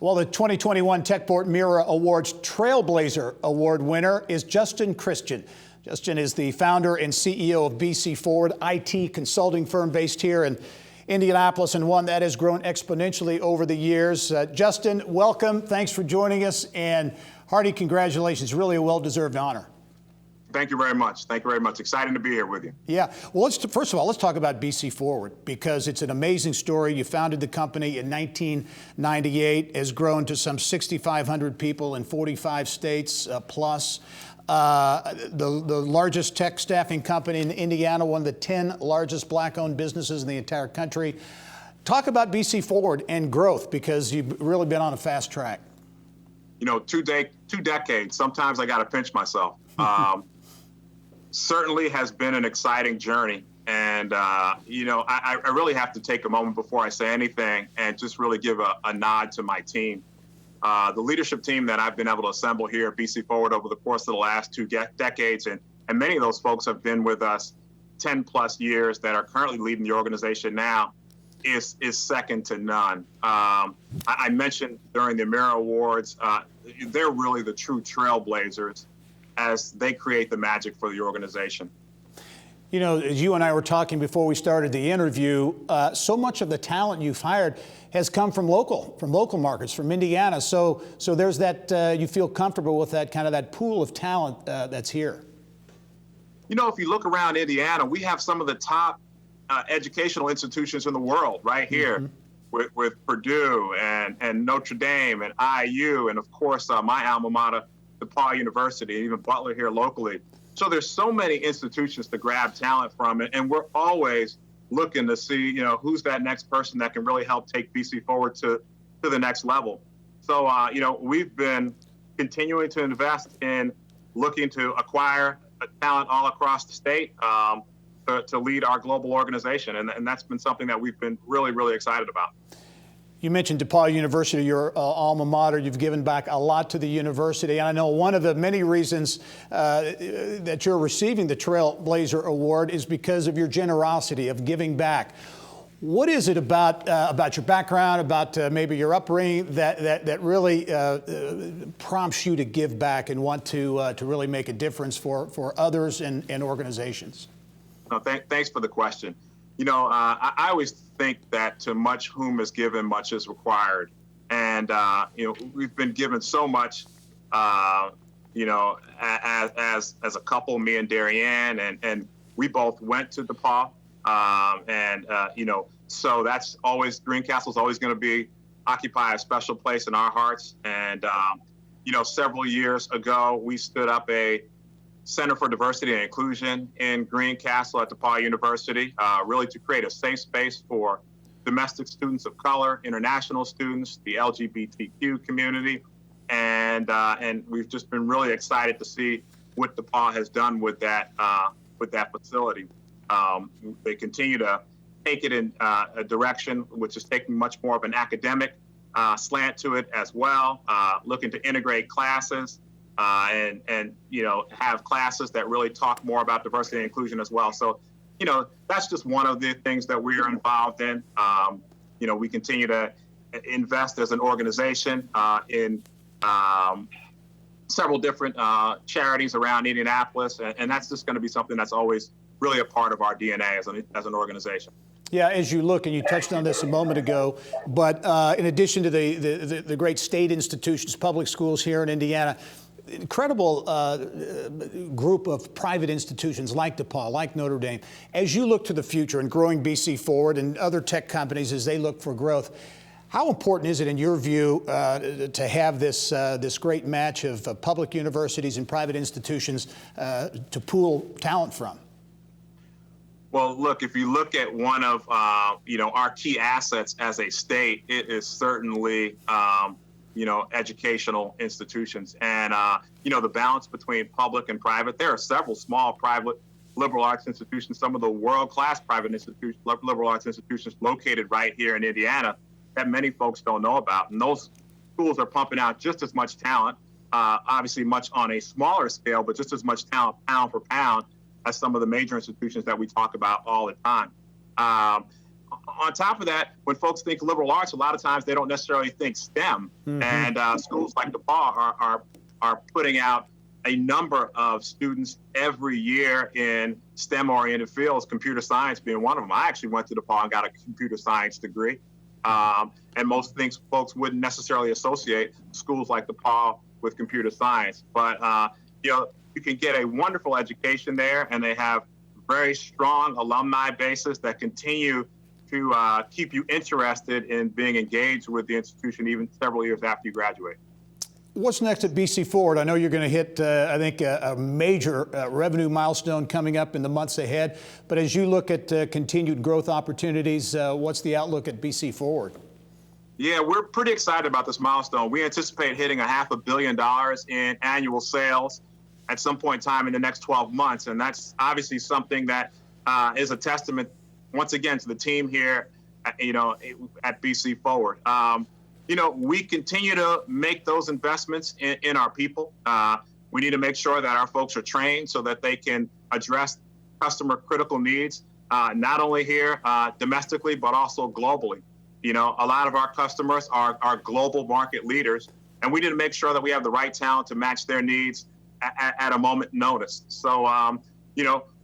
Well, the 2021 TechPoint Mira Award's Trailblazer Award winner is Justin Christian. Justin is the founder and CEO of BC Forward, IT consulting firm based here in Indianapolis, and one that has grown exponentially over the years. Justin, welcome. Thanks for joining us, and hearty congratulations. Really a well-deserved honor. Thank you very much. Thank you very much. Excited to be here with you. Yeah. Well, first of all, let's talk about BC Forward, because it's an amazing story. You founded the company in 1998, has grown to some 6,500 people in 45 states plus. The largest tech staffing company in Indiana, one of the 10 largest black-owned businesses in the entire country. Talk about BC Forward and growth, because you've really been on a fast track. You know, two decades. Sometimes I got to pinch myself. Certainly has been an exciting journey. And, you know, I really have to take a moment before I say anything and just really give a nod to my team. The leadership team that I've been able to assemble here at BC Forward over the course of the last two decades, and many of those folks have been with us 10 plus years that are currently leading the organization now, is second to none. I mentioned during the Mira Awards, they're really the true trailblazers as they create the magic for the organization. You know, as you and I were talking before we started the interview, so much of the talent you've hired has come from local markets, from Indiana. So there's that, you feel comfortable with that kind of that pool of talent that's here. You know, if you look around Indiana, we have some of the top educational institutions in the world right here, with Purdue and Notre Dame and IU, and of course my alma mater, DePaul University, and even Butler here locally. So there's so many institutions to grab talent from, and we're always looking to see, you know, who's that next person that can really help take BC Forward to the next level. So, you know, we've been continuing to invest in looking to acquire talent all across the state to lead our global organization, and that's been something that we've been really, really excited about. You mentioned DePaul University, your alma mater. You've given back a lot to the university. And I know one of the many reasons that you're receiving the Trailblazer Award is because of your generosity of giving back. What is it about your background, about maybe your upbringing that really prompts you to give back and want to really make a difference for others and organizations? No, thanks for the question. You know, I always think that to much whom is given, much is required. And, you know, we've been given so much, you know, as a couple, me and Darianne, and we both went to DePaul. You know, so that's always, Greencastle's always going to occupy a special place in our hearts. And, you know, several years ago, we stood up a Center for Diversity and Inclusion in Greencastle at DePaul University, really to create a safe space for domestic students of color, international students, the LGBTQ community, and we've just been really excited to see what DePaul has done with that facility. They continue to take it in a direction which is taking much more of an academic slant to it as well, looking to integrate classes. And you know, have classes that really talk more about diversity and inclusion as well. So, you know, that's just one of the things that we are involved in. You know, we continue to invest as an organization in several different charities around Indianapolis, and that's just going to be something that's always really a part of our DNA as an organization. Yeah, as you look, and you touched on this a moment ago, but in addition to the great state institutions, public schools here in Indiana, incredible group of private institutions like DePaul, like Notre Dame. As you look to the future and growing BC Forward and other tech companies as they look for growth, how important is it in your view to have this great match of public universities and private institutions to pool talent from? Well, look, if you look at one of you know, our key assets as a state, it is certainly you know, educational institutions. And, you know, the balance between public and private, there are several small private liberal arts institutions, some of the world-class private institutions, liberal arts institutions located right here in Indiana that many folks don't know about. And those schools are pumping out just as much talent, obviously much on a smaller scale, but just as much talent pound for pound as some of the major institutions that we talk about all the time. on top of that, when folks think liberal arts, a lot of times they don't necessarily think STEM. And schools like DePaul are putting out a number of students every year in STEM-oriented fields, computer science being one of them. I actually went to DePaul and got a computer science degree. And most things folks wouldn't necessarily associate schools like DePaul with computer science. But, you can get a wonderful education there, and they have very strong alumni bases that continue to keep you interested in being engaged with the institution even several years after you graduate. What's next at BC Forward? I know you're going to hit, I think, a major revenue milestone coming up in the months ahead. But as you look at continued growth opportunities, what's the outlook at BC Forward? Yeah, we're pretty excited about this milestone. We anticipate hitting $500 million in annual sales at some point in time in the next 12 months. And that's obviously something that is a testament, once again, to the team here, at BC Forward. We continue to make those investments in our people. We need to make sure that our folks are trained so that they can address customer critical needs, not only here domestically, but also globally. A lot of our customers are global market leaders, and we need to make sure that we have the right talent to match their needs at a moment's notice. So,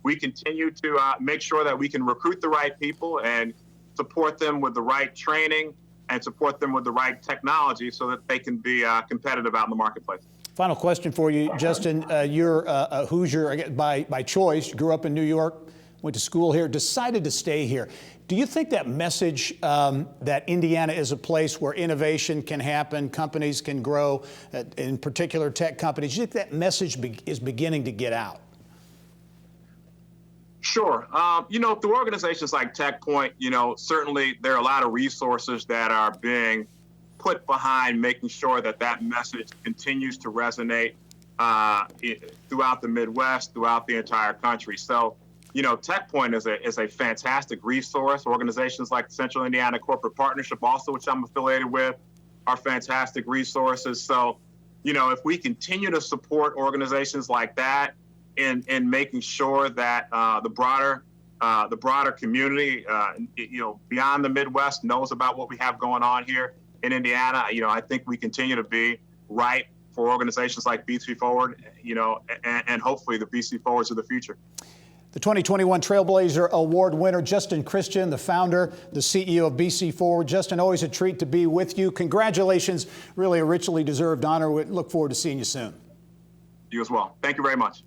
we continue to make sure that we can recruit the right people and support them with the right training and support them with the right technology so that they can be competitive out in the marketplace. Final question for you, Justin. You're a Hoosier by choice. You grew up in New York, went to school here, decided to stay here. Do you think that message that Indiana is a place where innovation can happen, companies can grow, in particular tech companies, do you think that message is beginning to get out? Sure. Through organizations like TechPoint, certainly there are a lot of resources that are being put behind making sure that message continues to resonate throughout the Midwest, throughout the entire country. So, TechPoint is a fantastic resource. Organizations like the Central Indiana Corporate Partnership, also, which I'm affiliated with, are fantastic resources. So, if we continue to support organizations like that, in making sure that the broader community, beyond the Midwest, knows about what we have going on here in Indiana. I think we continue to be right for organizations like BC Forward, and hopefully the BC Forwards of the future. The 2021 Trailblazer Award winner, Justin Christian, the founder, the CEO of BC Forward. Justin, always a treat to be with you. Congratulations. Really a richly deserved honor. We look forward to seeing you soon. You as well. Thank you very much.